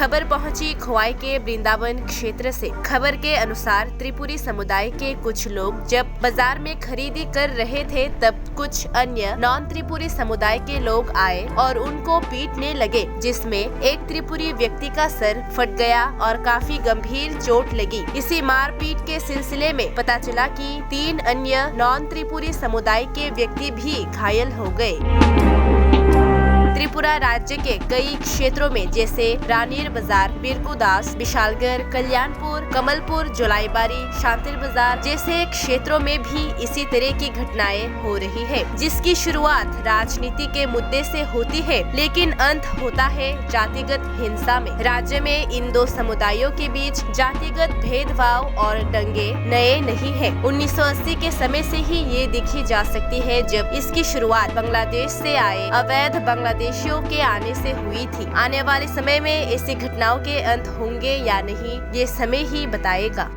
खबर पहुंची खोवाई के वृंदावन क्षेत्र से। खबर के अनुसार त्रिपुरी समुदाय के कुछ लोग जब बाजार में खरीदी कर रहे थे तब कुछ अन्य नॉन त्रिपुरी समुदाय के लोग आए और उनको पीटने लगे, जिसमें एक त्रिपुरी व्यक्ति का सर फट गया और काफी गंभीर चोट लगी। इसी मारपीट के सिलसिले में पता चला कि 3 अन्य नॉन त्रिपुरी समुदाय के व्यक्ति भी घायल हो गए। त्रिपुरा राज्य के कई क्षेत्रों में जैसे रानीर बाजार, बिरकुदास, विशालगढ़, कल्याणपुर, कमलपुर, जोलाईबारी, शांतिर बाजार जैसे क्षेत्रों में भी इसी तरह की घटनाएं हो रही है, जिसकी शुरुआत राजनीति के मुद्दे से होती है लेकिन अंत होता है जातिगत हिंसा में। राज्य में इन 2 समुदायों के बीच जातिगत भेदभाव और दंगे नए नहीं है। 1980 के समय से ही ये दिखी जा सकती है, जब इसकी शुरुआत बांग्लादेश से आए अवैध बांग्लादेशियों के आने से हुई थी। आने वाले समय में ऐसी घटनाओं के अंत होंगे या नहीं, ये समय ही बताएगा।